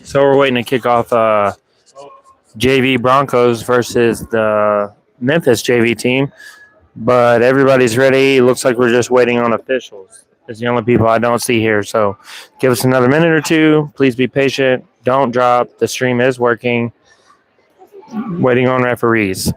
So we're waiting to kick off JV Broncos versus the Memphis JV team, but everybody's ready. Looks like we're just waiting on officials. It's the only people I don't see here. So give us another minute or two. Please be patient. Don't drop. The stream is working. Waiting on referees.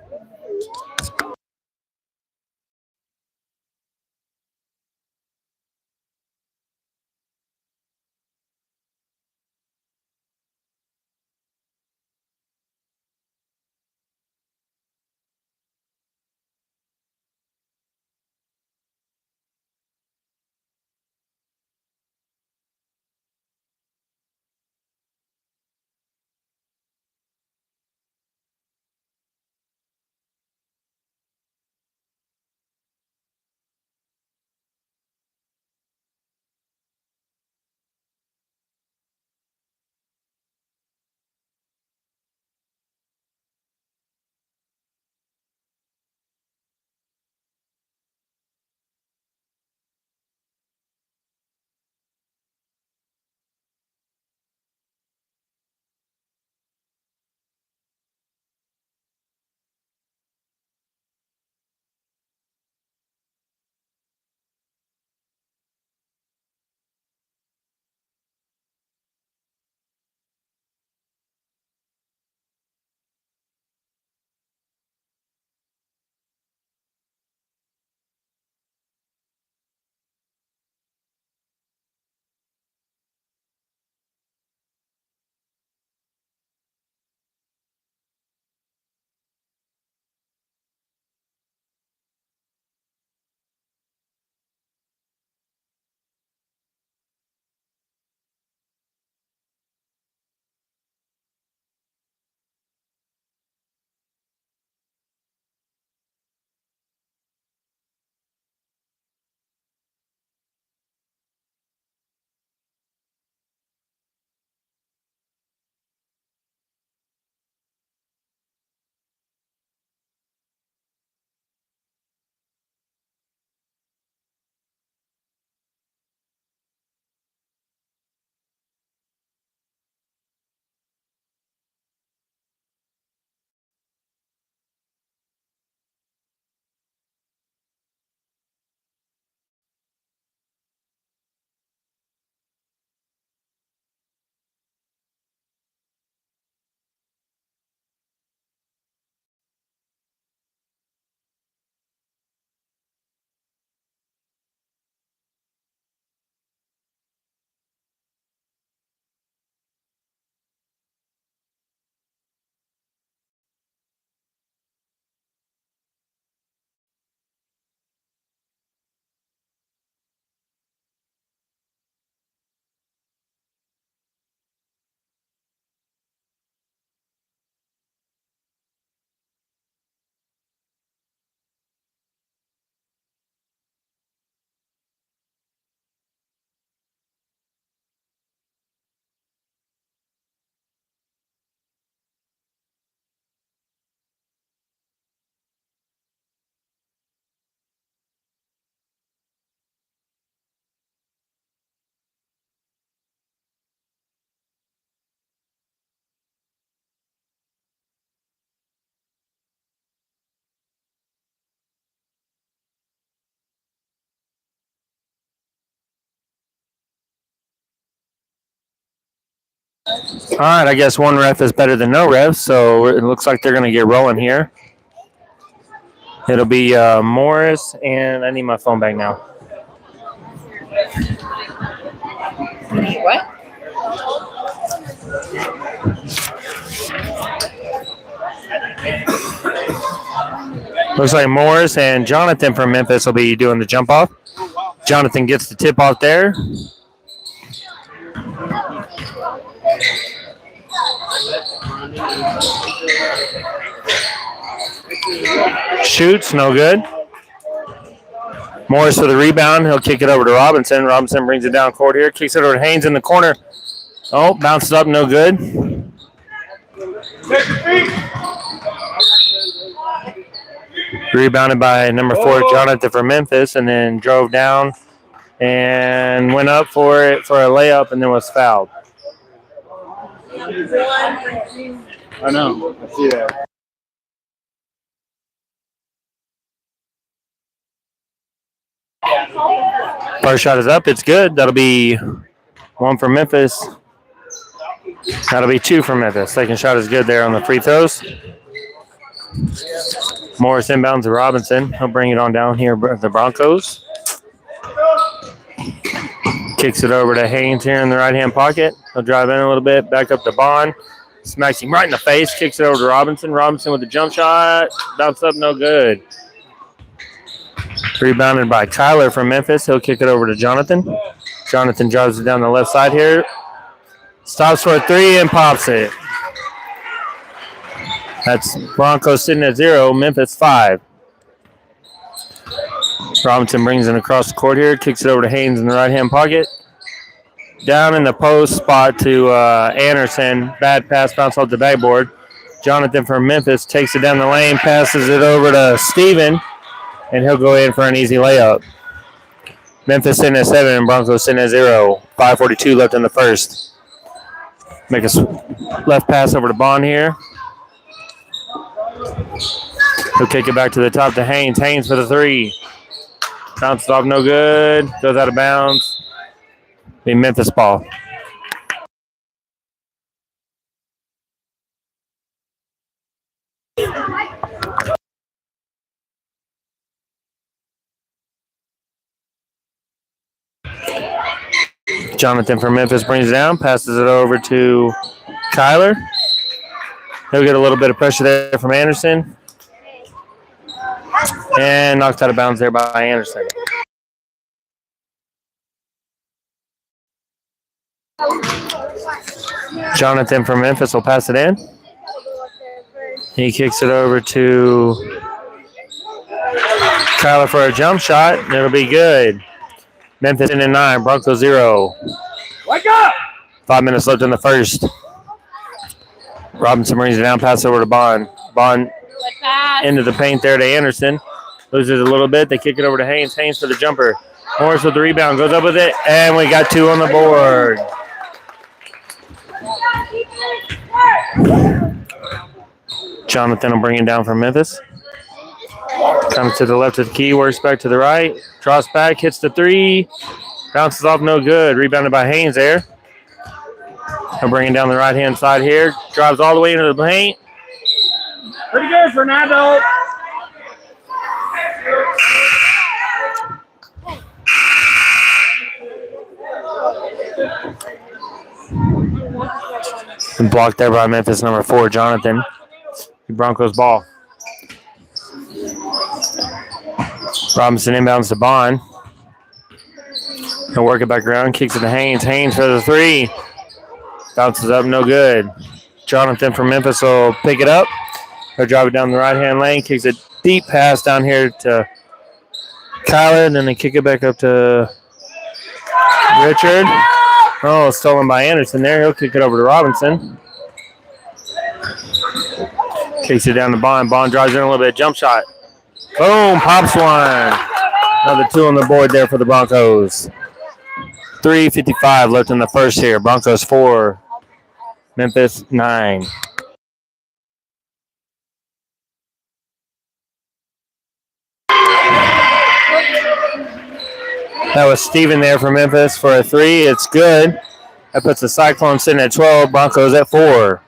All right, I guess one ref is better than no ref, so it looks like they're going to get rolling here. It'll be Morris, and I need my phone back now. What? Looks like Morris and Jonathan from Memphis will be doing the jump off. Jonathan gets the tip off there. Shoots, no good. Morris for the rebound. He'll kick it over to Robinson. Robinson brings it down court here. Kicks it over to Haynes in the corner. Oh, bounced up, no good. Rebounded by number 4, Jonathan from Memphis, and then drove down. and went up for it for a layup and then was fouled. I know. I see that. First shot is up. It's good. That'll be one for Memphis. That'll be two for Memphis. Second shot is good there on the free throws. Morris inbounds to Robinson. He'll bring it on down here, the Broncos. Kicks it over to Haynes here in the right-hand pocket. He'll drive in a little bit, back up to Bond. Smacks him right in the face. Kicks it over to Robinson. Robinson with the jump shot. Bounce up, no good. Rebounded by Kyler from Memphis. He'll kick it over to Jonathan. Jonathan drives it down the left side here. Stops for a three and pops it. That's Broncos sitting at 0, Memphis 5. Robinson brings it across the court here, kicks it over to Haynes in the right-hand pocket. Down in the post spot to Anderson. Bad pass, bounce off the backboard. Jonathan from Memphis takes it down the lane, passes it over to Steven, and he'll go in for an easy layup. Memphis sitting at 7 and Broncos sitting at 0. 5:42 left in the first. Make a left pass over to Bond here. He'll kick it back to the top to Haynes. Haynes for the three. Bounces off, no good. Goes out of bounds. Be Memphis ball. Jonathan from Memphis brings it down, passes it over to Kyler. He'll get a little bit of pressure there from Anderson. And knocked out of bounds there by Anderson. Jonathan from Memphis will pass it in. He kicks it over to Kyler for a jump shot. It'll be good. Memphis in at 9, Broncos 0. Wake up! 5 minutes left in the first. Robinson brings it down, pass over to Bond. Bond into the paint there to Anderson. Loses a little bit. They kick it over to Haynes. Haynes for the jumper. Morris with the rebound. Goes up with it. And we got 2 on the board. Jonathan will bring it down from Memphis. Comes to the left of the key. Works back to the right. Draws back. Hits the 3. Bounces off. No good. Rebounded by Haynes there. He'll bring it down the right-hand side here. Drives all the way into the paint. Pretty good, Fernando. And blocked there by Memphis number 4, Jonathan. The Broncos ball. Robinson inbounds to Bond. He'll work it back around. Kicks it to Haynes. Haynes for the 3. Bounces up, no good. Jonathan from Memphis will pick it up. He'll drive it down the right-hand lane. Kicks a deep pass down here to Kyler. And then they kick it back up to Richard. Oh, stolen by Anderson there. He'll kick it over to Robinson. Kicks it down to Bond. Bond drives in a little bit. Jump shot. Boom. Pops one. Another 2 on the board there for the Broncos. 3:55 left in the first here. Broncos 4. Memphis 9. That was Steven there for Memphis for a 3. It's good. That puts the Cyclones sitting at 12. Broncos at 4.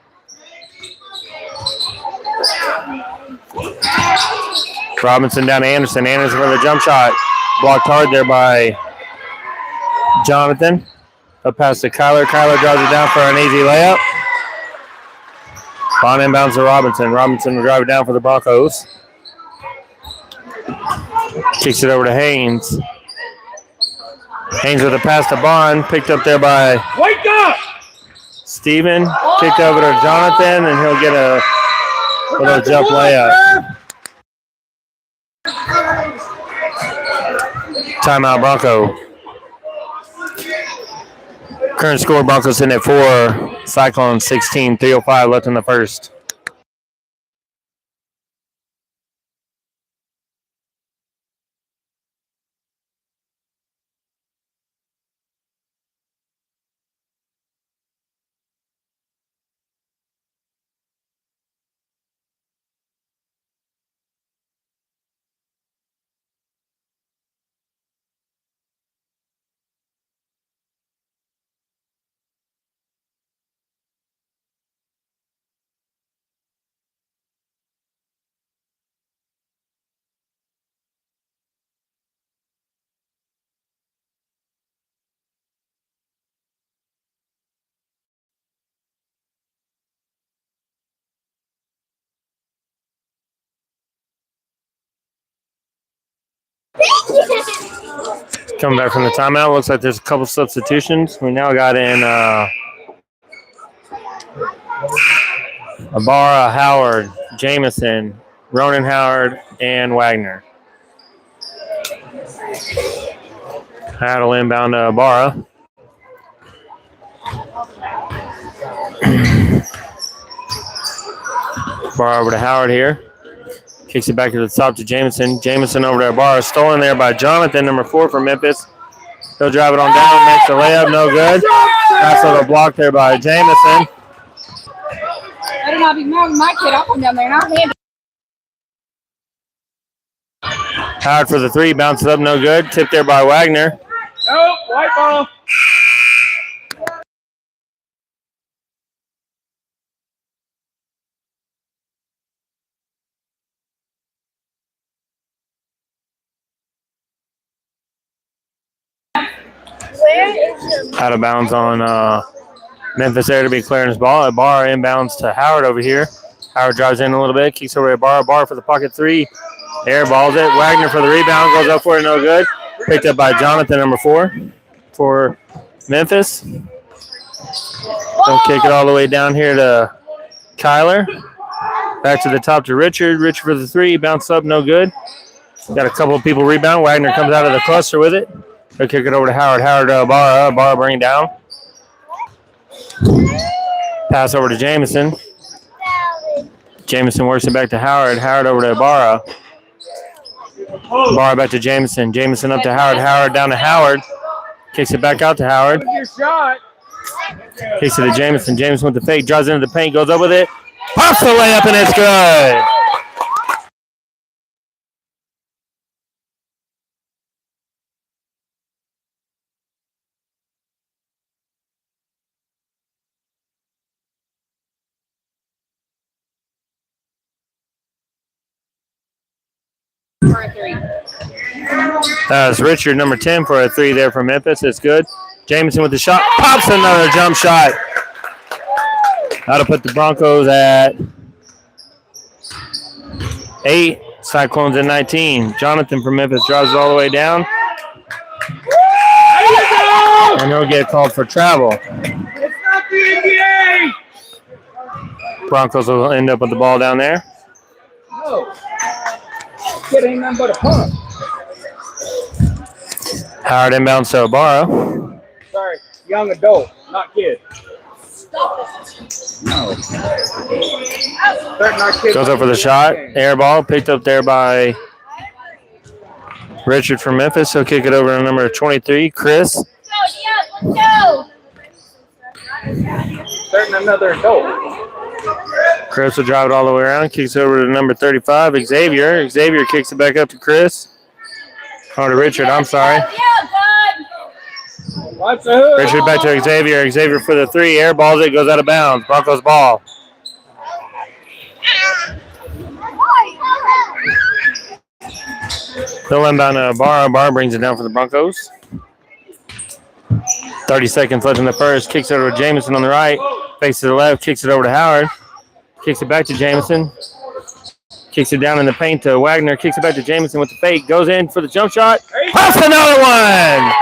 Robinson down to Anderson. Anderson for the jump shot. Blocked hard there by Jonathan. Up pass to Kyler. Kyler drives it down for an easy layup. Bond inbounds to Robinson. Robinson will drive it down for the Broncos. Kicks it over to Haynes. Haynes with a pass to Bond. Picked up there by Wake up! Steven. Kicked over to Jonathan, and he'll get a little jump layup. Timeout, Bronco. Current score, Broncos sitting at 4. Cyclones 16. 3:05 left in the first. Coming back from the timeout. Looks like there's a couple substitutions. We now got in Ibarra, Howard, Jamison, Ronan Howard, and Wagner. Paddle inbound to Ibarra. Ibarra over to Howard here. Kicks it back to the top to Jamison. Jamison over to Ibarra. Stolen there by Jonathan, number 4 for Memphis. He'll drive it on down. Makes the layup. No good. Nice little block there by Jamison. Better not be mad with my kid. I'll come down there and I'll hand it. Howard for the 3. Bounces up. No good. Tipped there by Wagner. Nope, white ball. Out of bounds on Memphis there to be clearing his ball. Ibarra inbounds to Howard over here. Howard drives in a little bit. Kicks over to Ibarra. Ibarra for the pocket 3. Air balls it. Wagner for the rebound. Goes up for it. No good. Picked up by Jonathan, number 4 for Memphis. They'll kick it all the way down here to Kyler. Back to the top to Richard. Richard for the 3. Bounce up. No good. Got a couple of people rebound. Wagner comes out of the cluster with it. They'll kick it over to Howard. Howard to Ibarra. Ibarra bring it down. Pass over to Jamison. Jamison works it back to Howard. Howard over to Ibarra. Ibarra back to Jamison. Jamison up to Howard. Howard down to Howard. Kicks it back out to Howard. Your shot. Kicks it to Jamison. Jamison with the fake. Drives into the paint. Goes up with it. Pops the layup and it's good. For a 3. That's Richard, number 10, for a 3 there from Memphis. It's good. Jamison with the shot. Pops another jump shot. That'll put the Broncos at 8. Cyclones at 19. Jonathan from Memphis drives it all the way down. And he'll get called for travel. It's not the NBA. Broncos will end up with the ball down there. No. Kid ain't nothing but a punk. Howard inbounds to Ibarra. Sorry, young adult, not kid. Goes up for the shot. Air ball picked up there by Richard from Memphis. He'll kick it over to number 23, Chris. Let's go. Starting another adult. Chris will drive it all the way around. Kicks over to number 35, Xavier. Xavier kicks it back up to Chris. Oh, to Richard. I'm sorry. Watch the hood. Richard back to Xavier. Xavier for the 3. Air balls it. Goes out of bounds. Broncos ball. They'll inbound to Ibarra. Ibarra brings it down for the Broncos. 30 seconds left in the first. Kicks it over to Jamison on the right. Fakes to the left. Kicks it over to Howard. Kicks it back to Jamison. Kicks it down in the paint to Wagner. Kicks it back to Jamison with the fake. Goes in for the jump shot. Pops another one.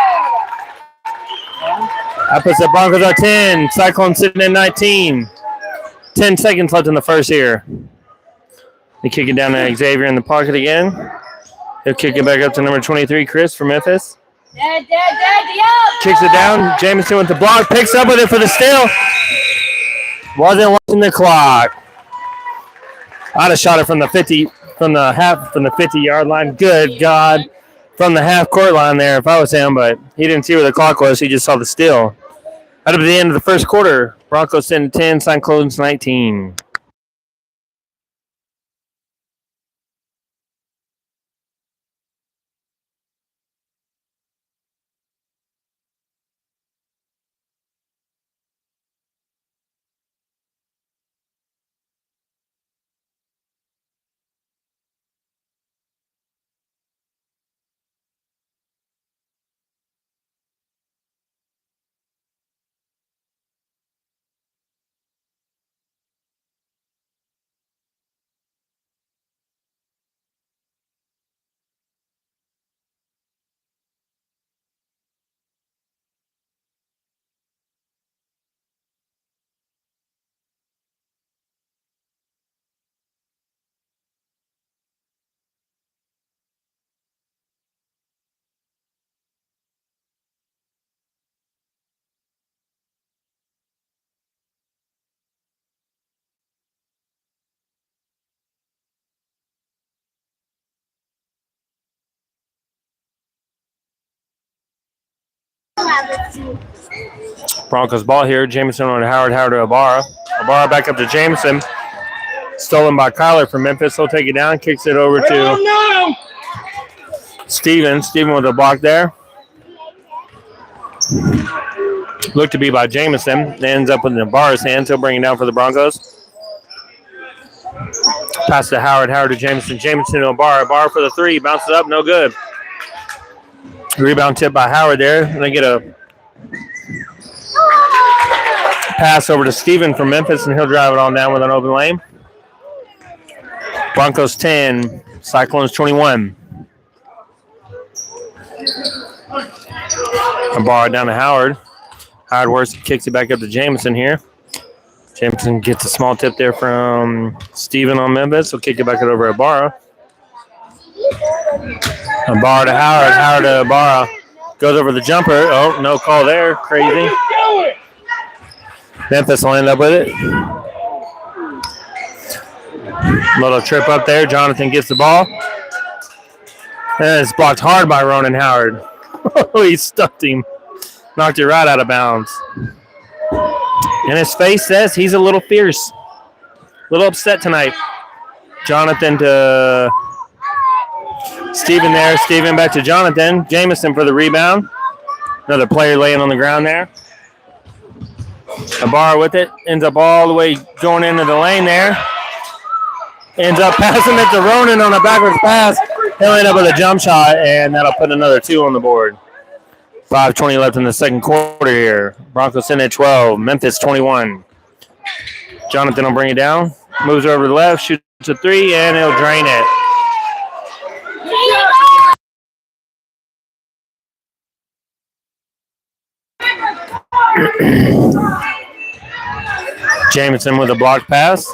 That puts the Broncos at 10. Cyclones sitting at 19. 10 seconds left in the first here. They kick it down to Xavier in the pocket again. He'll kick it back up to number 23, Chris from Memphis. Kicks it down. Jamison with the block. Picks up with it for the steal. Wasn't watching the clock. I'd have shot it from the 50 yard line. Good God. From the half court line there if I was him, but he didn't see where the clock was. He just saw the steal. Out of the end of the first quarter, Broncos sitting 10, Cyclones 19. Broncos ball here. Jameson on Howard. Howard to Ibarra. Ibarra back up to Jameson. Stolen by Kyler from Memphis. He'll take it down. Kicks it over to Steven. Steven with a block there. Looked to be by Jameson. It ends up with Ibarra's hands. He'll bring it down for the Broncos. Pass to Howard. Howard to Jameson. Jameson to Ibarra. Ibarra for the three. Bounces up. No good. Rebound tip by Howard there. And they get a pass over to Steven from Memphis, and he'll drive it on down with an open lane. Broncos 10, Cyclones 21. Ibarra down to Howard. Howard works, kicks it back up to Jameson here. Jameson gets a small tip there from Steven on Memphis. He'll kick it back over to Ibarra. Ibarra to Howard. Howard to Ibarra. Goes over the jumper. Oh, no call there. Crazy. Memphis will end up with it. Little trip up there. Jonathan gets the ball. And it's blocked hard by Ronan Howard. He stuffed him. Knocked it right out of bounds. And his face says he's a little fierce. A little upset tonight. Jonathan to Steven there. Steven back to Jonathan. Jameson for the rebound. Another player laying on the ground there. Ibarra with it. Ends up all the way going into the lane there. Ends up passing it to Ronan on a backwards pass. He'll end up with a jump shot, and that'll put another 2 on the board. 5:20 left in the second quarter here. Broncos in at 12. Memphis 21. Jonathan will bring it down. Moves over to the left. Shoots a 3, and he'll drain it. Jameson with a block pass.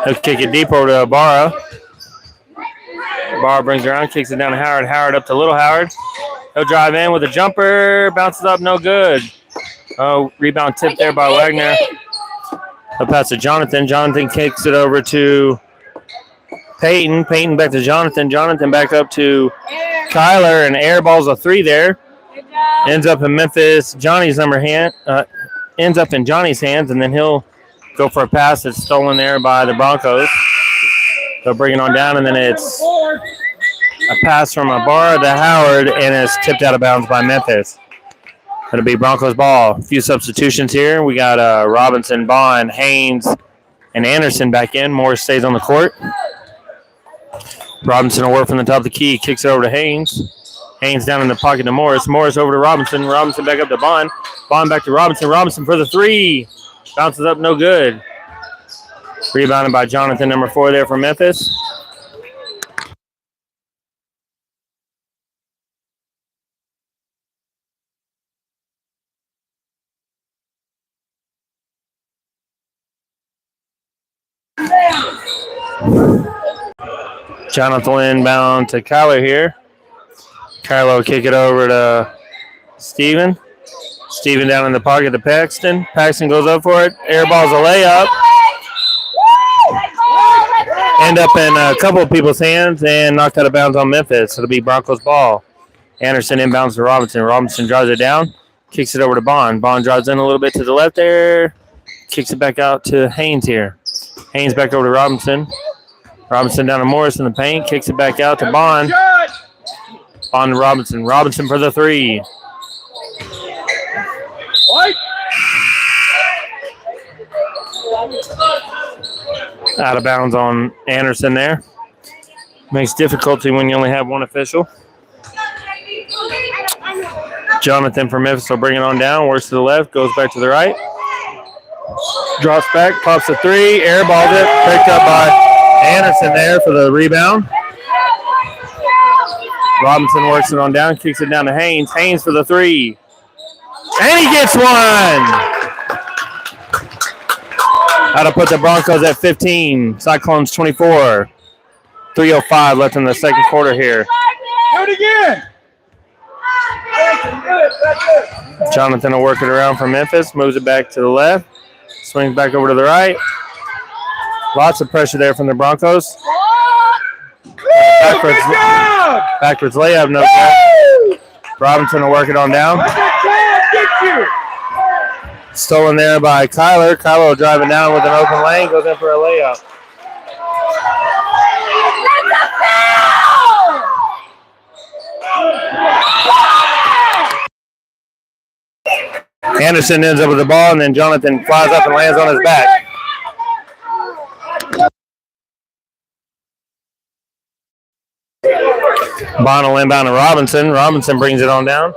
He'll kick it deep over to Ibarra. Ibarra brings it around, kicks it down to Howard. Howard up to Little Howard. He'll drive in with a jumper. Bounces up, no good. Oh, rebound tip there by Wagner. He'll pass to Jonathan. Jonathan kicks it over to Peyton. Peyton back to Jonathan. Jonathan back up to Kyler, and air balls a 3 there. Ends up in Memphis. Ends up in Johnny's hands, and then he'll go for a pass that's stolen there by the Broncos. They'll bring it on down, and then it's a pass from Ibarra to Howard, and it's tipped out of bounds by Memphis. It'll be Broncos ball. A few substitutions here. We got Robinson, Bond, Haynes, and Anderson back in. Morris stays on the court. Robinson will work from the top of the key. Kicks it over to Haynes. Haynes down in the pocket to Morris. Morris over to Robinson. Robinson back up to Bond. Bond back to Robinson. Robinson for the 3. Bounces up, no good. Rebounded by Jonathan, number 4 there from Memphis. Jonathan will inbound to Kyler here. Kyler will kick it over to Steven. Steven down in the pocket to Paxton. Paxton goes up for it. Air ball's a layup. End up in a couple of people's hands and knocked out of bounds on Memphis. It'll be Broncos ball. Anderson inbounds to Robinson. Robinson drives it down. Kicks it over to Bond. Bond drives in a little bit to the left there. Kicks it back out to Haynes here. Haynes back over to Robinson. Robinson down to Morris in the paint. Kicks it back out to Bond. Bond to Robinson. Robinson for the 3. What? Out of bounds on Anderson there. Makes difficulty when you only have one official. Jonathan from Memphis will bring it on down. Works to the left. Goes back to the right. Drops back. Pops a 3. Air balled it. Picked up by Anderson there for the rebound. Robinson works it on down. Kicks it down to Haynes. Haynes for the 3. And he gets one! That'll put the Broncos at 15. Cyclones 24. 3:05 left in the second quarter here. Do it again. Jonathan will work it around from Memphis. Moves it back to the left. Swings back over to the right. Lots of pressure there from the Broncos. Backwards layup, no good. Robinson will work it on down. Get you! Stolen there by Kyler. Kyler will drive it down with an open lane. Goes in for a layup. Anderson ends up with the ball, and then Jonathan flies up and lands on his back. Bond will inbound to Robinson. Robinson brings it on down.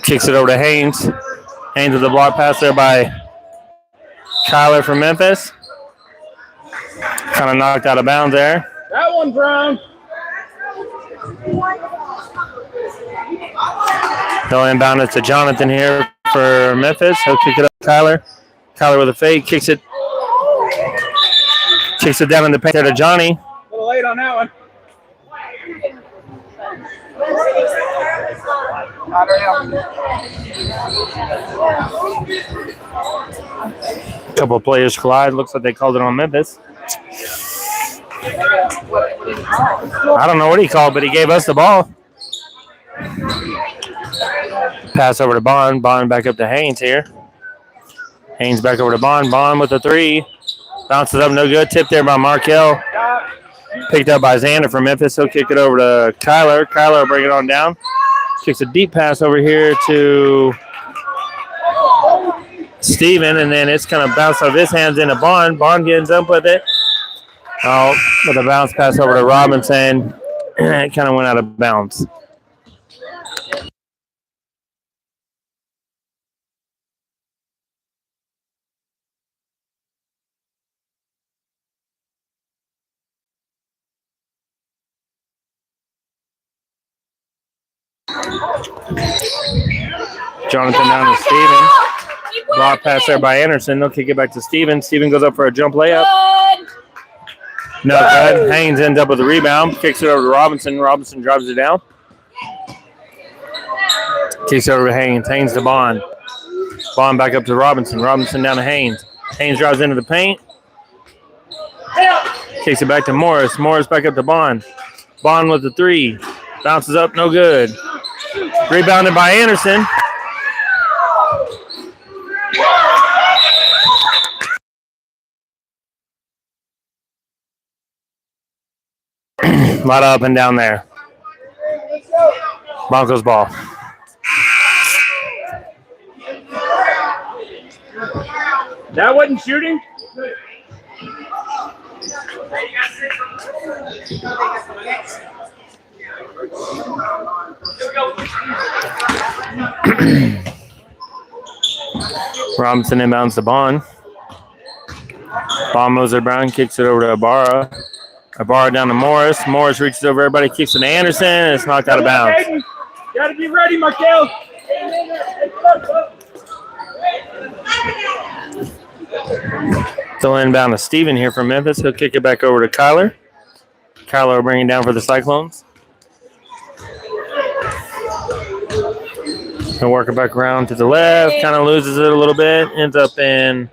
Kicks it over to Haynes. Haynes with the block pass there by Kyler from Memphis. Kind of knocked out of bounds there. That one, Brown. They'll inbound it to Jonathan here for Memphis. He'll kick it up to Kyler. Kyler with a fake. Kicks it down in the paint there to Johnny. A little late on that one. A couple of players collide. Looks like they called it on Memphis. I don't know what he called, but he gave us the ball. Pass over to Bond. Bond back up to Haynes here. Haynes back over to Bond. Bond with a three. Bounces up, no good. Tipped there by Markel. Picked up by Xander from Memphis. He'll kick it over to Kyler. Kyler will bring it on down. Kicks a deep pass over here to Steven, and then it's kind of bounced off his hands into Bond. Bond gets up with it. Oh, with a bounce pass over to Robinson. It kind of went out of bounds. Jonathan down to Steven. Block pass there by Anderson. They'll kick it back to Steven. Steven goes up for a jump layup. No good. Haynes ends up with a rebound. Kicks it over to Robinson. Robinson drives it down. Kicks it over to Haynes. Haynes to Bond. Bond back up to Robinson. Robinson down to Haynes. Haynes drives into the paint. Kicks it back to Morris. Morris back up to Bond. Bond with the three. Bounces up. No good. Rebounded by Anderson. A lot of up and down there. Broncos ball. That wasn't shooting? Robinson inbounds to Bond. Bond moves it Brown, kicks it over to Ibarra. Ibarra down to Morris. Morris reaches over everybody, kicks it to Anderson, and it's knocked out of bounds. Gotta be ready, Markel. Still inbound to Steven here from Memphis. He'll kick it back over to Kyler. Kyler will bring it down for the Cyclones. He'll work it back around to the left. Kind of loses it a little bit. Ends up in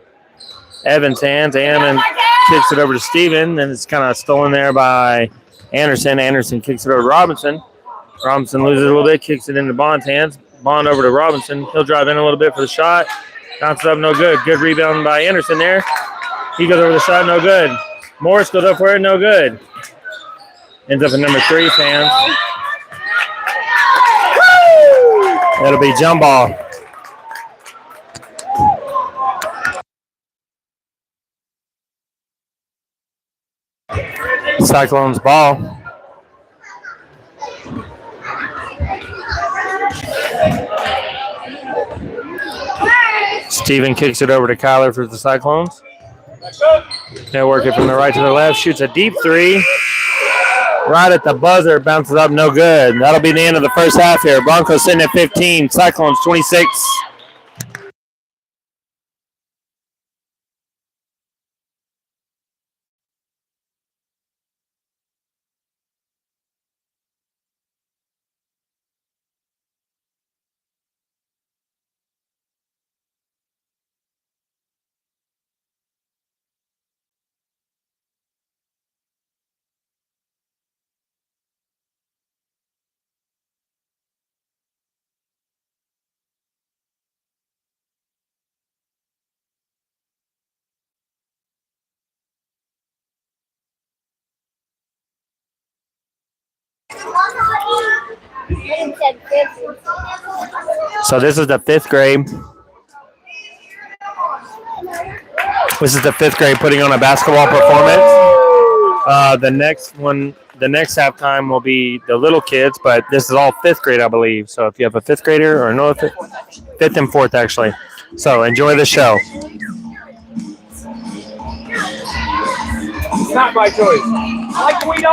Evans' hands. Evan kicks it over to Steven. Then it's kind of stolen there by Anderson. Anderson kicks it over to Robinson. Robinson loses it a little bit. Kicks it into Bond's hands. Bond over to Robinson. He'll drive in a little bit for the shot. Bounces up, no good. Good rebound by Anderson there. He goes over the shot, no good. Morris goes up for it, no good. Ends up in number 3's hands. That'll be jump ball. Cyclones ball. Steven kicks it over to Kyler for the Cyclones. They'll work it from the right to the left. Shoots a deep three. Right at the buzzer. Bounces up, no good. That'll be the end of the first half here. Broncos sitting at 15. Cyclones 26. So this is the fifth grade. This is the fifth grade putting on a basketball performance. The next halftime will be the little kids, but this is all fifth grade, I believe. So if you have a fifth grader or no fifth and fourth, actually. So enjoy the show. It's not my choice. I like the way you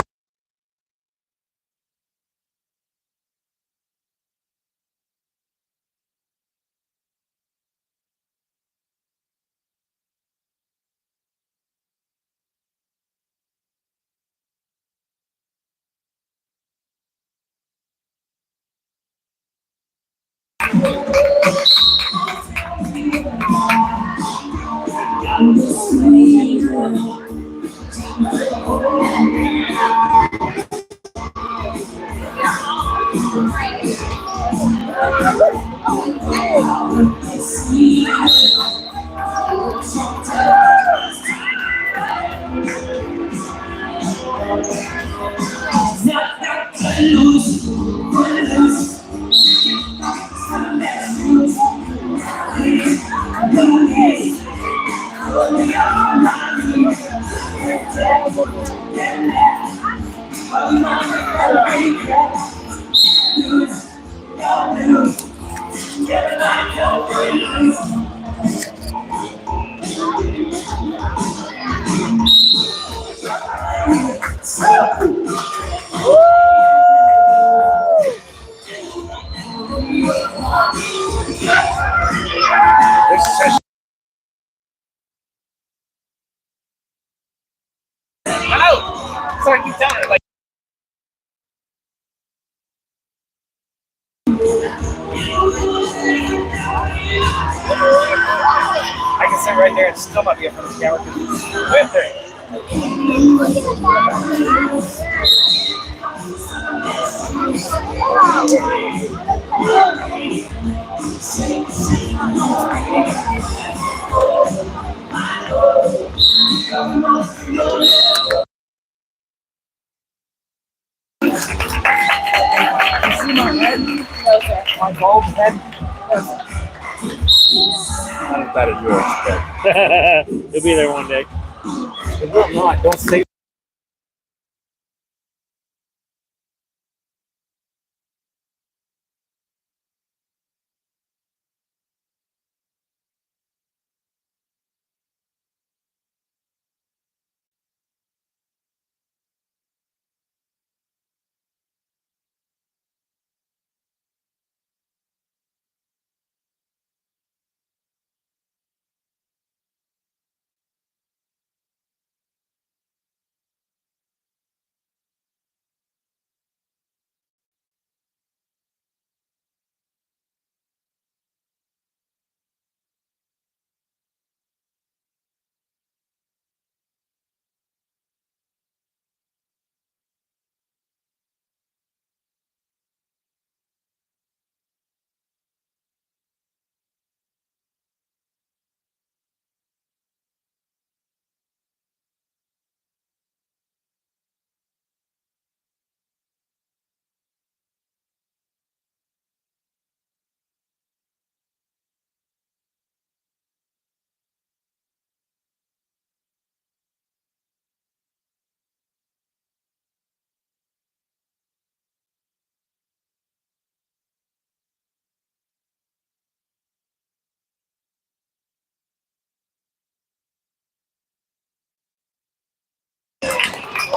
Sorry, keep telling it like. I can sit right there and still not be in front of the camera because it's way up there. You see my head? My bald head? Not as bad as yours, but You'll be there one day. it will not. Don't say.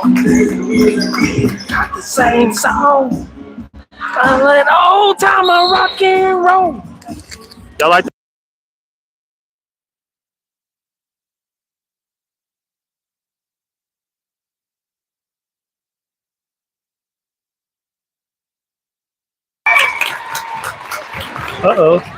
Not the same song. An old time of rock and roll. Y'all like that? Uh-oh.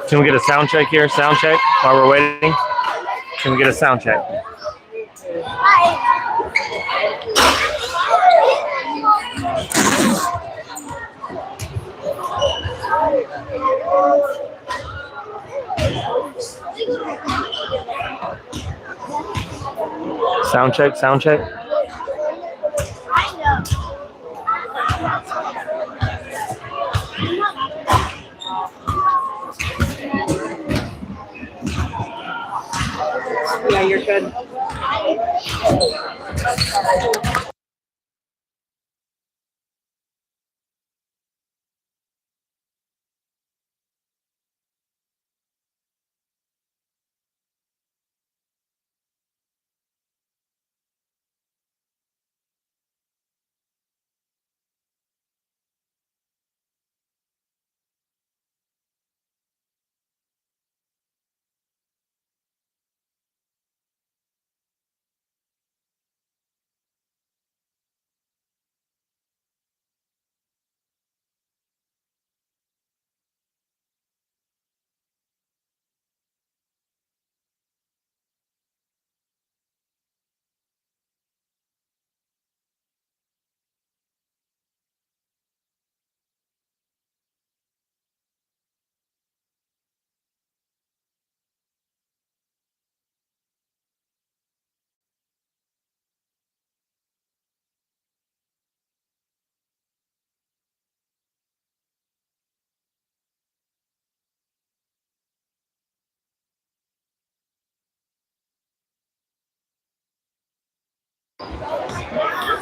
Can we get a sound check here? Sound check while we're waiting? Can we get a sound check? Sound check, sound check. Yeah, you're good.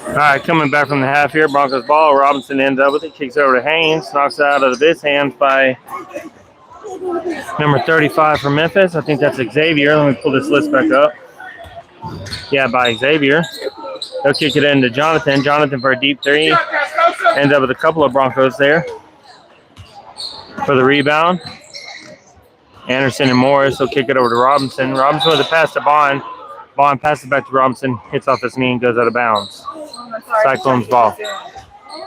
All right, coming back from the half here, Broncos ball. Robinson ends up with it, kicks over to Haynes, knocks it out of his hands by number 35 from Memphis. I think that's Xavier. Let me pull this list back up. Yeah, by Xavier. He'll kick it into Jonathan. Jonathan for a deep three. Ends up with a couple of Broncos there for the rebound. Anderson and Morris will kick it over to Robinson. Robinson with a pass to Bond. Bond passes back to Robinson, hits off his knee and goes out of bounds. Cyclones ball.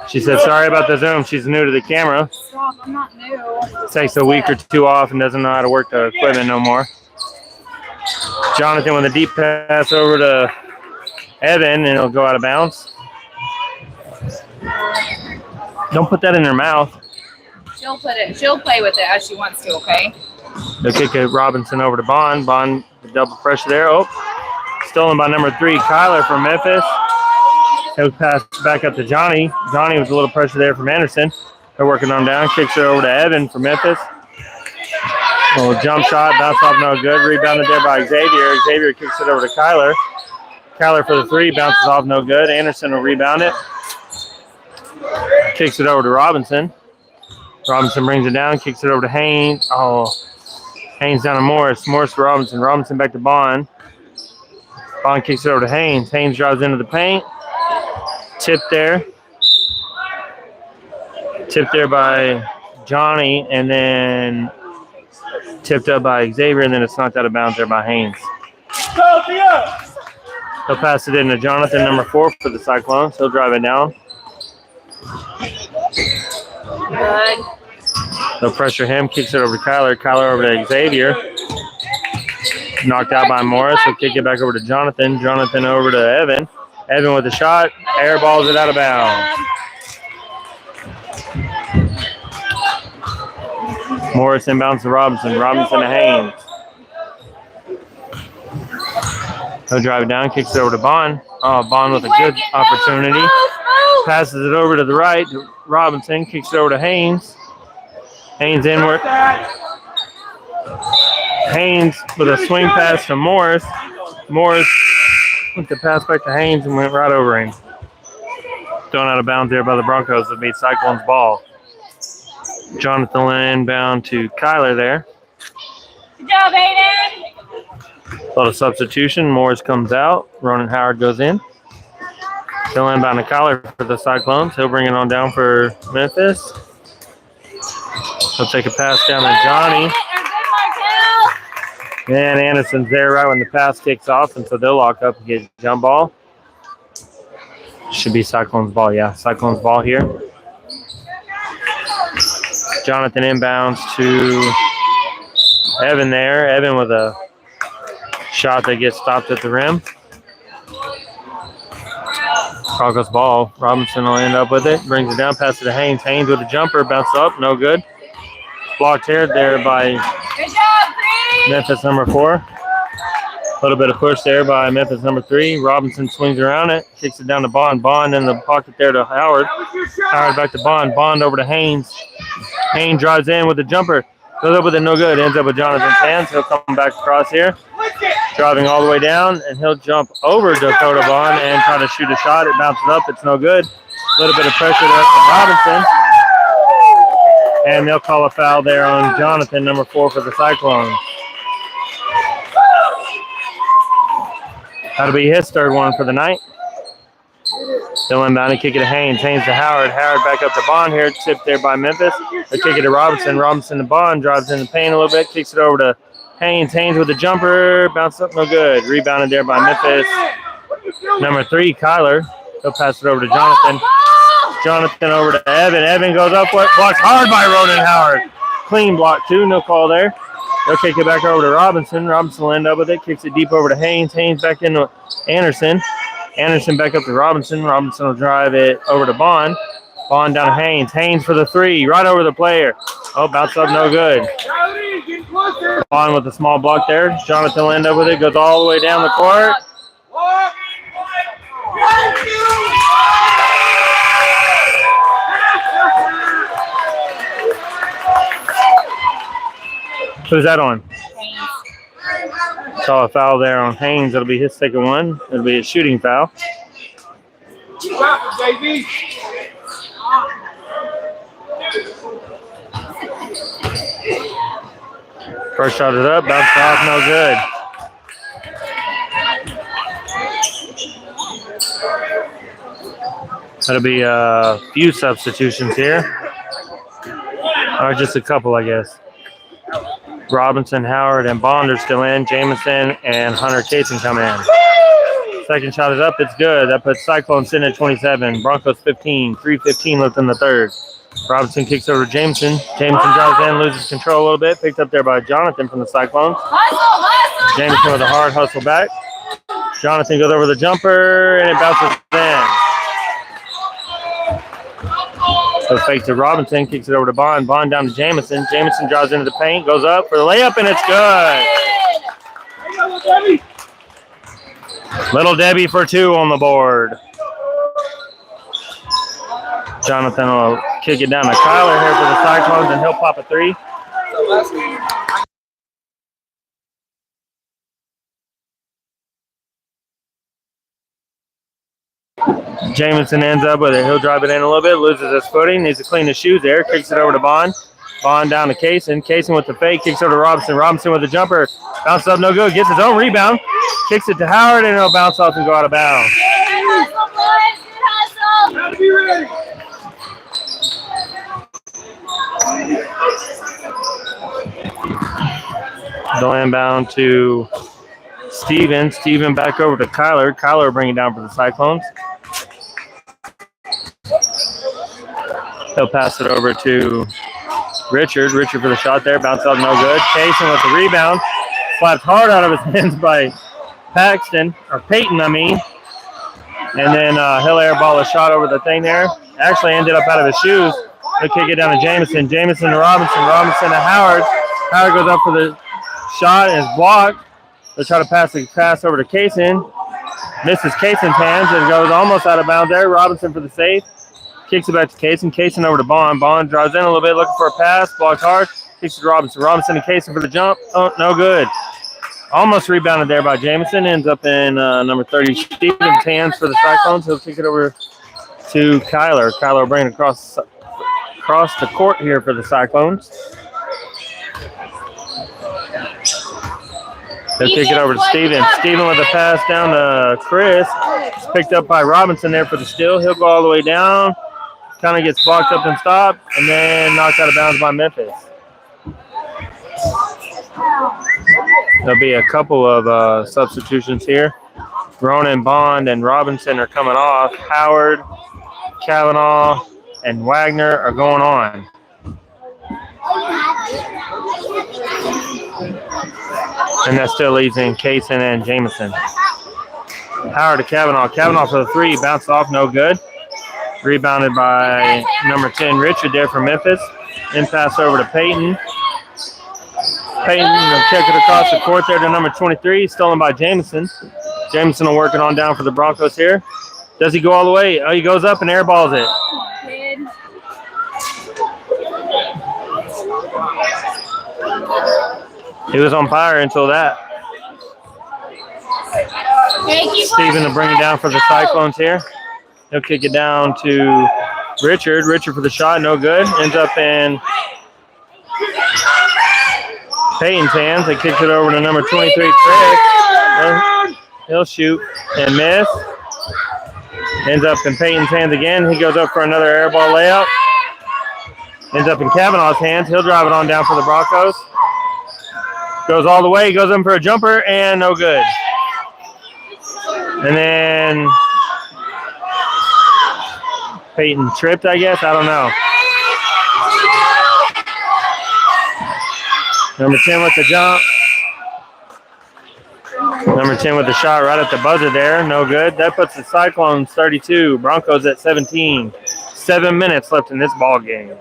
She said, sorry about the Zoom. She's new to the camera. Stop, I'm not new. Takes a week or two off and doesn't know how to work the equipment no more. Jonathan with a deep pass over to Evan, and it'll go out of bounds. Don't put that in her mouth. She'll play with it as she wants to, okay? They'll kick it Robinson over to Bond. Bond, double pressure there. Oh, stolen by number 3, Kyler from Memphis. He'll pass back up to Johnny. Johnny with a little pressure there from Anderson. They're working on down. Kicks it over to Evan from Memphis. Little jump shot, bounce off, no good. Rebounded there by Xavier. Xavier kicks it over to Kyler. Kyler for the 3, bounces off, no good. Anderson will rebound it. Kicks it over to Robinson. Robinson brings it down, kicks it over to Haynes. Oh, Haynes down to Morris. Morris to Robinson. Robinson back to Bond. Bond kicks it over to Haynes. Haynes drives into the paint. Tipped there. Tipped there by Johnny, and then tipped up by Xavier, and then it's knocked out of bounds there by Haynes. He'll pass it into Jonathan, number 4 for the Cyclones. He'll drive it down. Good. They'll pressure him, kicks it over to Kyler. Kyler over to Xavier. Knocked out by Morris. He'll kick it back over to Jonathan. Jonathan over to Evan. Evan with a shot. Air balls it out of bounds. Morris inbounds to Robinson. Robinson to Haynes. He'll drive it down, kicks it over to Bond. Oh, Bond with a good opportunity. Passes it over to the right. Robinson kicks it over to Haynes. Haynes inward. Haynes with a swing pass to Morris. Morris with the pass back to Haynes and went right over him. Thrown out of bounds there by the Broncos. It made Cyclones ball. Jonathan inbound to Kyler there. Good job, Hayden. A little substitution. Morris comes out. Ronan Howard goes in. He'll inbound to Kyler for the Cyclones. He'll bring it on down for Memphis. He'll take a pass down to Johnny. And Anderson's there right when the pass kicks off, and so they'll lock up and get a jump ball. Should be Cyclones ball, yeah. Cyclones ball here. Jonathan inbounds to Evan there. Evan with a shot that gets stopped at the rim. Broncos ball. Robinson will end up with it. Brings it down, passes it to Haynes. Haynes with a jumper, bounce up, no good. Blocked here there by Good job, Green. Memphis number 4. little bit of push there by Memphis number 3. Robinson swings around it, kicks it down to Bond. Bond in the pocket there to Howard. Howard back to Bond. Bond over to Haynes. Haynes drives in with the jumper. Goes up with it, no good. Ends up with Jonathan's hands. He'll come back across here. Driving all the way down, and he'll jump over Dakota Bond and try to shoot a shot. It bounces up. It's no good. A little bit of pressure there from Robinson. And they'll call a foul there on Jonathan, number 4 for the Cyclones. That'll be his third one for the night. Still inbound and kick it to Haynes. Haynes to Howard. Howard back up to Bond here. Tipped there by Memphis. They kick it to Robinson. Robinson to Bond. Drives in the paint a little bit. Kicks it over to Haynes. Haynes with the jumper. Bounce up, no good. Rebounded there by Memphis. Number 3, Kyler. He'll pass it over to Jonathan. Jonathan over to Evan. Evan goes up. Blocked hard by Ronan Howard. Clean block, too. No call there. They'll kick it back over to Robinson. Robinson will end up with it. Kicks it deep over to Haynes. Haynes back into Anderson. Anderson back up to Robinson. Robinson will drive it over to Bond. Bond down to Haynes. Haynes for the 3. Right over the player. Oh, bounce up, no good. Bond with a small block there. Jonathan will end up with it. Goes all the way down the court. Who's that on? Saw a foul there on Haynes. It'll be his second one. It'll be a shooting foul. JV. First shot is up, bounced off, no good. That'll be a few substitutions here. Or just a couple, I guess. Robinson, Howard, and Bond are still in. Jamison and Hunter Cason come in. Second shot is up. It's good. That puts Cyclones sitting at 27. Broncos 15. 3:15 left in the third. Robinson kicks over to Jameson. Jameson drives in, loses control a little bit. Picked up there by Jonathan from the Cyclones. Jameson with a hard hustle back. Jonathan goes over the jumper, and it bounces in. So fake to Robinson, kicks it over to Bond. Bond down to Jameson. Jameson drives into the paint, goes up for the layup, and it's good. Little Debbie for 2 on the board. Jonathan will kick it down to Kyler here for the Cyclones, and he'll pop a 3. Jamison ends up with it. He'll drive it in a little bit, loses his footing, needs to clean his shoes there, kicks it over to Bond. Bond down to Cason. Cason with the fake, kicks over to Robinson. Robinson with the jumper. Bounces up, no good. Gets his own rebound. Kicks it to Howard, and it'll bounce off and go out of bounds. They'll inbound to Steven. Steven back over to Kyler. Kyler will bring it down for the Cyclones. He'll pass it over to Richard. Richard for the shot there. Bounce up, no good. Cason with the rebound. Slapped hard out of his hands by Peyton, I mean. And then he'll airball a shot over the thing there. Actually ended up out of his shoes. He'll kick it down to Jameson. Jameson to Robinson. Robinson to Howard. Howard goes up for the shot and is blocked. They'll try to pass the pass over to Cason. Misses Cason's hands and goes almost out of bounds there. Robinson for the save. Kicks it back to Cason. Cason over to Bond. Bond drives in a little bit looking for a pass. Blocked hard. Kicks it to Robinson. Robinson and Cason for the jump. Oh, no good. Almost rebounded there by Jameson. Ends up in number 30, Steven's hands for the Cyclones. He'll kick it over to Kyler. Kyler will bring it across the court here for the Cyclones. He'll kick it over to Steven. Steven with a pass down to Chris. It's picked up by Robinson there for the steal. He'll go all the way down. Kind of gets blocked up and stopped, and then knocked out of bounds by Memphis. There'll be a couple of substitutions here. Ronan, Bond, and Robinson are coming off. Howard, Kavanaugh, and Wagner are going on. And that still leaves in Cason and Jameson. Howard to Kavanaugh. Kavanaugh for the 3. Bounced off, no good. Rebounded by number 10, Richard there from Memphis. Then pass over to Peyton. Peyton will kick it across the court there to number 23, stolen by Jameson. Jameson will work it on down for the Broncos here. Does he go all the way? Oh, he goes up and airballs it. He was on fire until that. Steven to bring it down for the Cyclones here. He'll kick it down to Richard. Richard for the shot, no good. Ends up in Peyton's hands. He kicks it over to number 23, Craig. He'll shoot and miss. Ends up in Peyton's hands again. He goes up for another air ball layup. Ends up in Kavanaugh's hands. He'll drive it on down for the Broncos. Goes all the way. Goes in for a jumper and no good. And then Peyton tripped, I guess. I don't know. Number 10 with the jump. Number 10 with the shot right at the buzzer there. No good. That puts the Cyclones 32. Broncos at 17. 7 minutes left in this ball game.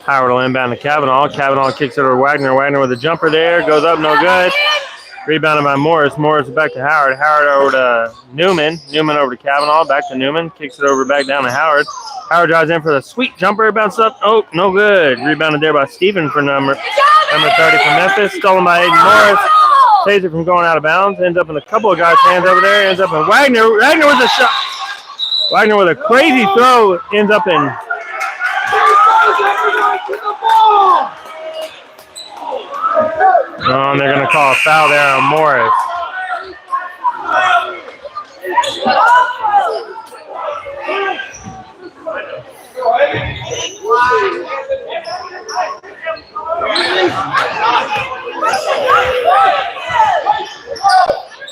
Howard will inbound to Kavanaugh. Kavanaugh kicks it over to Wagner. Wagner with a jumper there. Goes up, no good. Rebounded by Morris. Morris back to Howard. Howard over to Newman. Newman over to Kavanaugh. Back to Newman. Kicks it over back down to Howard. Howard drives in for the sweet jumper. Bounces up. Oh, no good. Rebounded there by Steven for number 30 from Memphis. Stolen by Aiden Morris. Saves it from going out of bounds. Ends up in a couple of guys' hands over there. Ends up in Wagner. Wagner with a shot. Wagner with a crazy throw. Ends up in and they're going to call a foul there on Morris.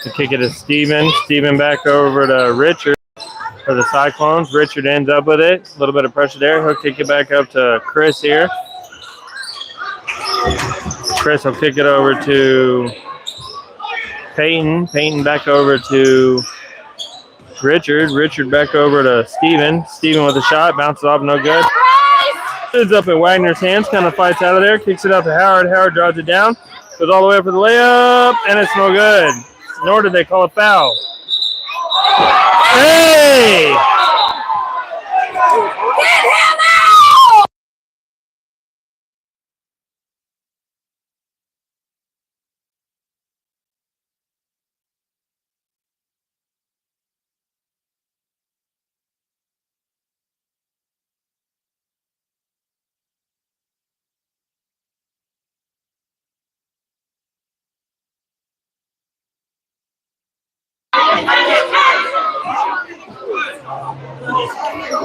To kick it to Steven. Steven back over to Richard for the Cyclones. Richard ends up with it. A little bit of pressure there. He'll kick it back up to Chris here. Chris will kick it over to Peyton. Peyton back over to Richard. Richard back over to Steven. Steven with a shot. Bounces off, no good. Ends up in Wagner's hands. Kind of fights out of there. Kicks it out to Howard. Howard drives it down. Goes all the way up for the layup. And it's no good. Nor did they call a foul. Hey!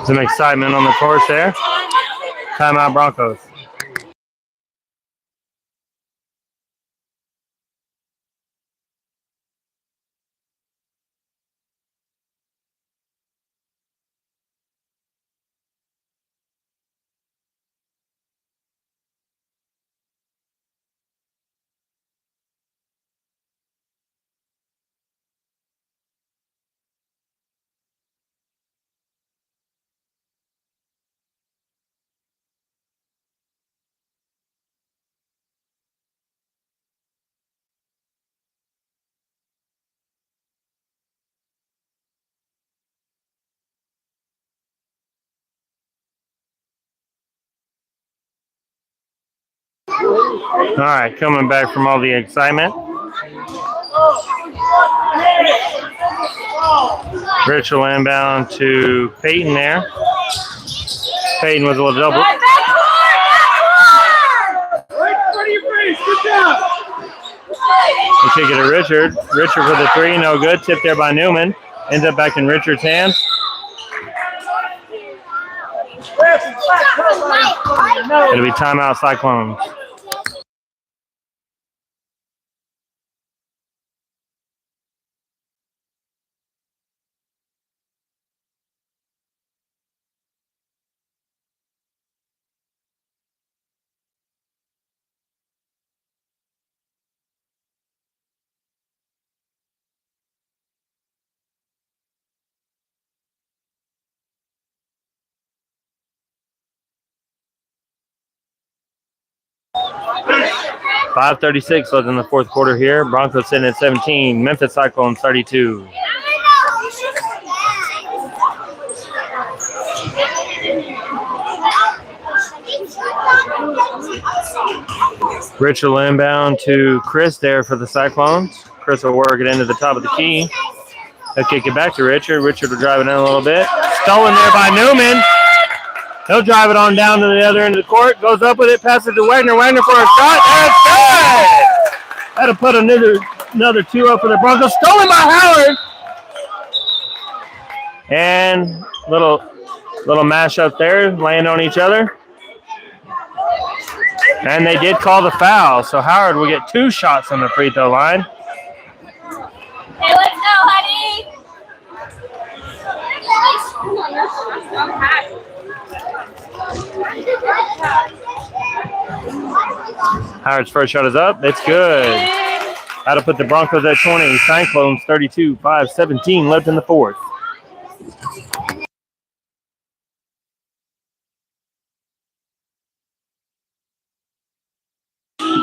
Some excitement on the course there. Timeout Broncos. All right, coming back from all the excitement. Rich will inbound to Peyton there. Peyton with a little double. They kick it to Richard. Richard for the three, no good. Tipped there by Newman. Ends up back in Richard's hands. It'll be timeout Cyclones. .536 left in the fourth quarter here. Broncos sitting at 17. Memphis Cyclones 32. Rich will inbound to Chris there for the Cyclones. Chris will work it into the top of the key. He'll kick it back to Richard. Richard will drive it in a little bit. Stolen there by Newman. He'll drive it on down to the other end of the court. Goes up with it, passes to Wagner. Wagner for a shot. That's good. That'll put another two up for the Broncos. Stolen by Howard. And little mash up there, laying on each other. And they did call the foul, so Howard will get 2 shots on the free throw line. Hey, let's go, honey. Howard's first shot is up. It's good. That'll put the Broncos at 20. Cyclones 32, 5:17 left in the fourth.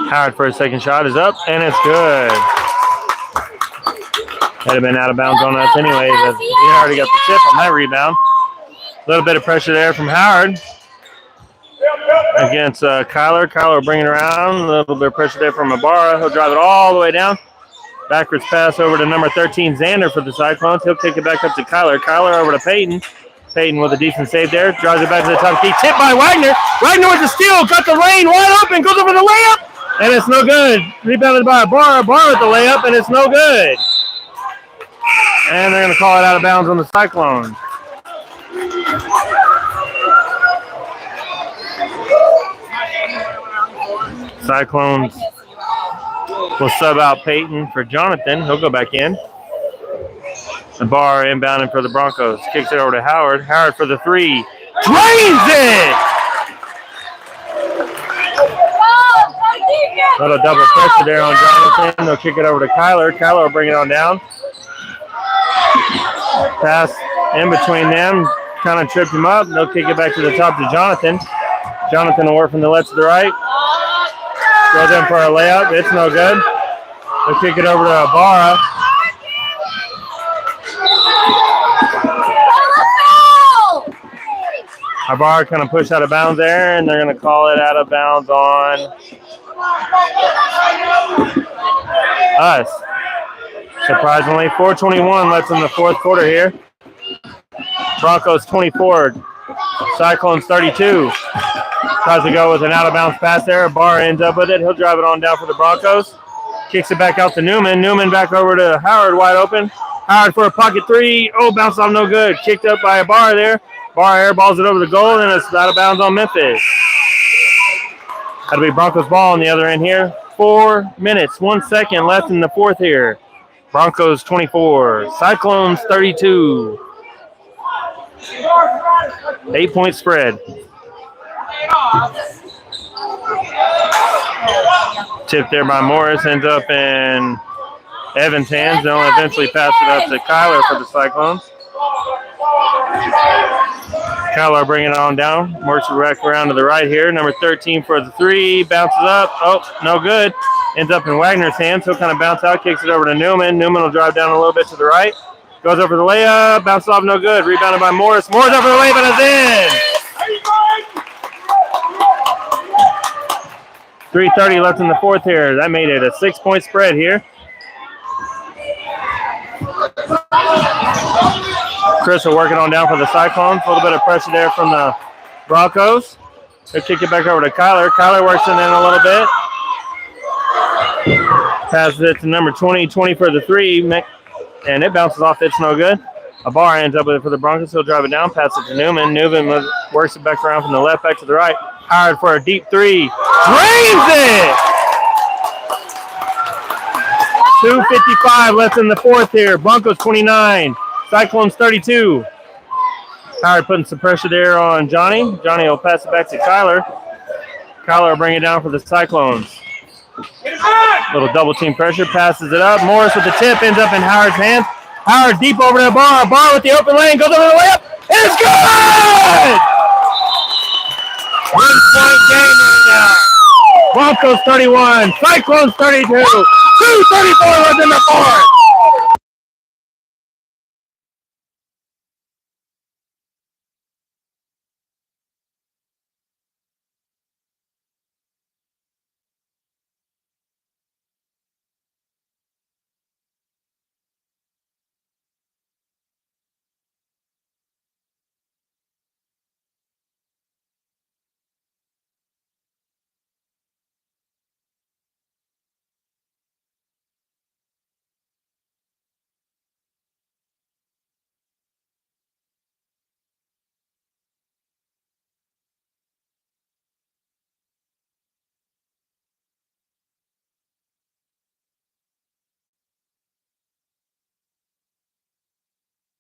Howard for his second shot is up, and it's good. That'd have been out of bounds on us anyways. As he already got the tip on that rebound. A little bit of pressure there from Howard against Kyler. Kyler bringing it around. A little bit of pressure there from Ibarra. He'll drive it all the way down. Backwards pass over to number 13, Xander for the Cyclones. He'll kick it back up to Kyler. Kyler over to Peyton. Peyton with a decent save there. Drives it back to the top key. Tipped by Wagner. Wagner with the steal. Got the lane wide open. Goes over the layup. And it's no good. Rebounded by Ibarra. Ibarra with the layup, and it's no good. And they're going to call it out of bounds on the Cyclones. Cyclones will sub out Peyton for Jonathan. He'll go back in. Ibarra inbounding for the Broncos. Kicks it over to Howard. Howard for the three. Drains it! Little double pressure there on Jonathan. They'll kick it over to Kyler. Kyler will bring it on down. Pass in between them. Kind of tripped him up. They'll kick it back to the top to Jonathan. Jonathan will work from the left to the right. Goes in for a layup. It's no good. They'll kick it over to Ibarra. Ibarra kind of pushed out of bounds there, and they're going to call it out of bounds on us. Surprisingly, 4:21 left in the fourth quarter here. Broncos 24, Cyclones 32. Tries to go with an out-of-bounds pass there. Ibarra ends up with it. He'll drive it on down for the Broncos. Kicks it back out to Newman. Newman back over to Howard, wide open. Howard for a pocket three. Oh, bounced off, no good. Kicked up by Ibarra there. Ibarra airballs it over the goal, and it's out of bounds on Memphis. That'll be Broncos ball on the other end here. 4 minutes, 1 second left in the fourth here. Broncos 24, Cyclones 32. 8-point spread. Tip there by Morris, ends up in Evans' hands. They'll eventually pass it up to Kyler for the Cyclones. Kyler bringing it on down. Works back around to the right here. Number 13 for the three. Bounces up. Oh, no good. Ends up in Wagner's hands. He'll kind of bounce out. Kicks it over to Newman. Newman will drive down a little bit to the right. Goes over the layup. Bounces off. No good. Rebounded by Morris. Morris over the layup and it's in. 3:30 left in the fourth here. That made it a 6-point spread here. Chris are working on down for the Cyclones. A little bit of pressure there from the Broncos. They'll kick it back over to Kyler. Kyler works it in a little bit. Passes it to number 20. 20 for the 3. And it bounces off. It's no good. A bar ends up with it for the Broncos. He'll drive it down. Pass it to Newman. Newman works it back around from the left back to the right. Howard for a deep 3. Drains it! 2:55 left in the fourth here. Broncos 29. Cyclones 32. Howard putting some pressure there on Johnny. Johnny will pass it back to Kyler. Kyler will bring it down for the Cyclones. Little double team pressure. Passes it up. Morris with the tip. Ends up in Howard's hands. Howard deep over the bar. Bar with the open lane. Goes over the layup. It's good! 1-point game right now. Broncos 31. Cyclones 32. 2:34 left in the fourth.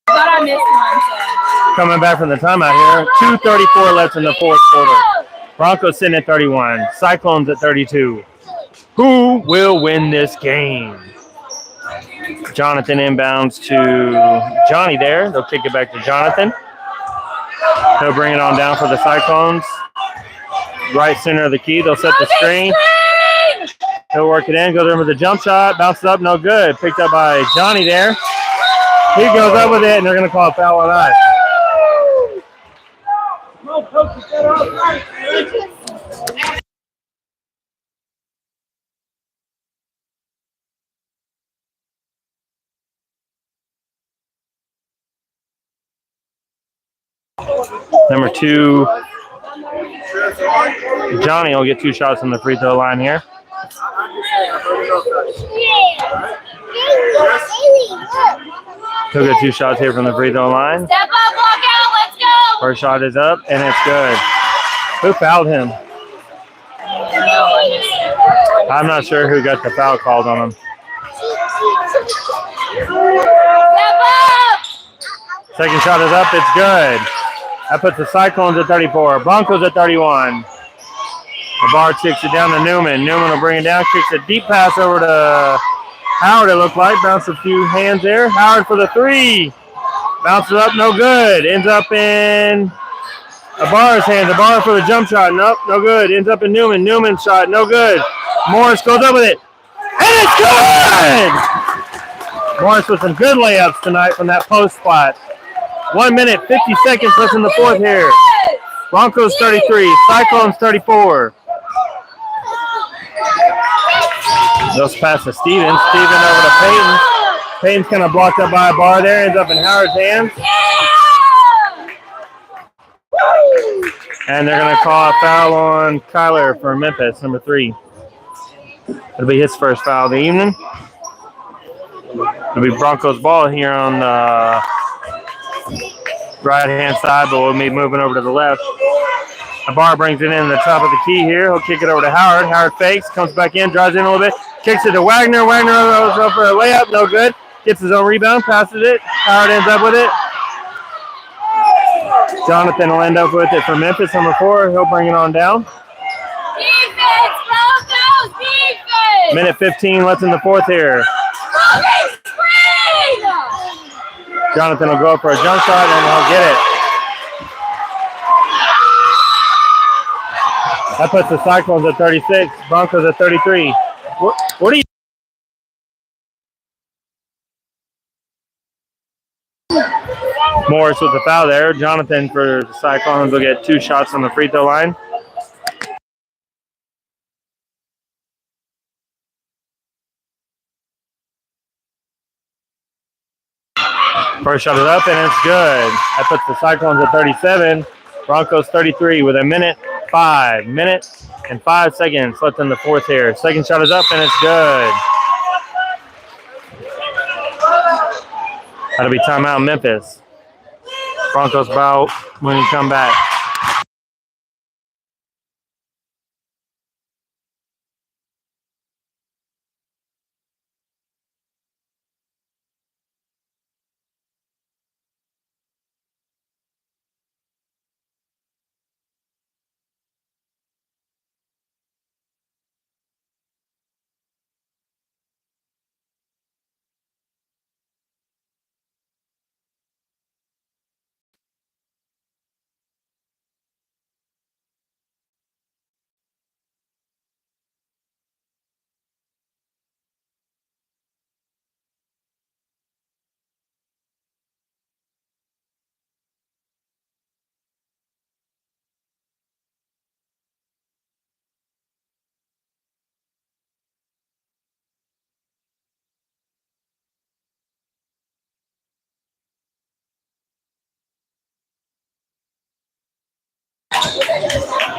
I missed one. Coming back from the timeout here. 2:34 left in the fourth quarter. Broncos sitting at 31. Cyclones at 32. Who will win this game? Jonathan inbounds to Johnny there. They'll kick it back to Jonathan. He'll bring it on down for the Cyclones. Right center of the key. They'll set the screen. He'll work it in. Goes over the jump shot. Bounces up. No good. Picked up by Johnny there. He goes up with it, and they're going to call a foul on us. Number 2, Johnny will get 2 shots on the free throw line here. He'll get 2 shots here from the free throw line. Step up, walk out, let's go. First shot is up, and it's good. Who fouled him? I'm not sure who got the foul called on him. Step up. Second shot is up, it's good. That puts the Cyclones at 34. Broncos at 31. The bar kicks it down to Newman. Newman will bring it down, kicks a deep pass over to Howard, it looked like. Bounced a few hands there. Howard for the 3. Bounces up, no good. Ends up in Abar's hands. Abar for the jump shot. Nope, no good. Ends up in Newman. Newman's shot, no good. Morris goes up with it. And it's good! Morris with some good layups tonight from that post spot. 1 minute, 50 seconds left in the fourth here. Broncos 33, Cyclones 34. Those pass to Steven. Steven over to Peyton. Peyton's kind of blocked up by a bar there. Ends up in Howard's hands. And they're going to call a foul on Kyler for Memphis, number 3. It'll be his first foul of the evening. It'll be Broncos ball here on the right-hand side, but we'll be moving over to the left. The bar brings it in the top of the key here. He'll kick it over to Howard. Howard fakes, comes back in, drives in a little bit, kicks it to Wagner. Wagner goes up for a layup, no good. Gets his own rebound, passes it. Howard ends up with it. Jonathan will end up with it for Memphis, number 4. He'll bring it on down. Defense, Broncos, defense. Minute 15 left in the fourth here. Jonathan will go up for a jump shot, and he'll get it. That puts the Cyclones at 36, Broncos at 33. What do you... Morris with the foul there. Jonathan for the Cyclones will get 2 shots on the free throw line. First shot is up, and it's good. That puts the Cyclones at 37. Broncos 33 with a minute and 5 seconds left in the fourth here. Second shot is up, and it's good. That'll be timeout Memphis. Broncos ball when you come back.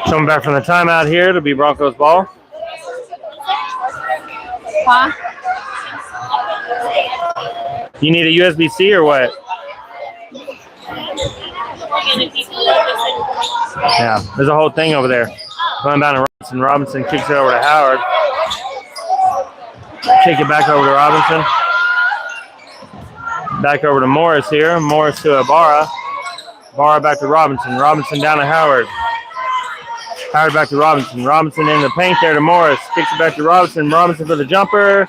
Coming back from the timeout here, it'll be Broncos ball. Huh? You need a USB-C or what? Yeah, there's a whole thing over there. Going down to Robinson. Robinson kicks it over to Howard. Kick it back over to Robinson. Back over to Morris here. Morris to Ibarra. Ibarra back to Robinson. Robinson down to Howard. Howard back to Robinson. Robinson in the paint there to Morris. Kicks it back to Robinson. Robinson for the jumper.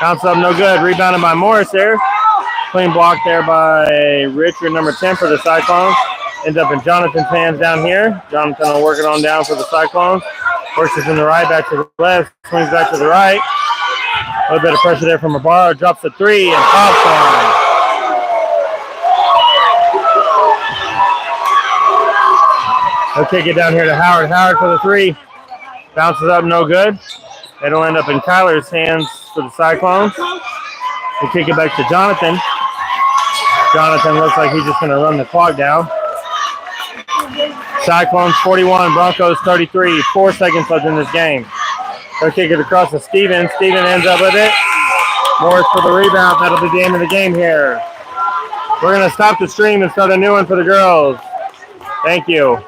Bounce up, no good. Rebounded by Morris there. Clean block there by Richard, number 10 for the Cyclones. Ends up in Jonathan's hands down here. Jonathan will work it on down for the Cyclones. Works it from the right, back to the left. Swings back to the right. A little bit of pressure there from Ibarra. Drops the three and pops on. They'll kick it down here to Howard. Howard for the three. Bounces up, no good. It'll end up in Kyler's hands for the Cyclones. They kick it back to Jonathan. Jonathan looks like he's just going to run the clock down. Cyclones 41, Broncos 33. 4 seconds left in this game. They'll kick it across to Steven. Steven ends up with it. Morris for the rebound. That'll be the end of the game here. We're going to stop the stream and start a new one for the girls. Thank you.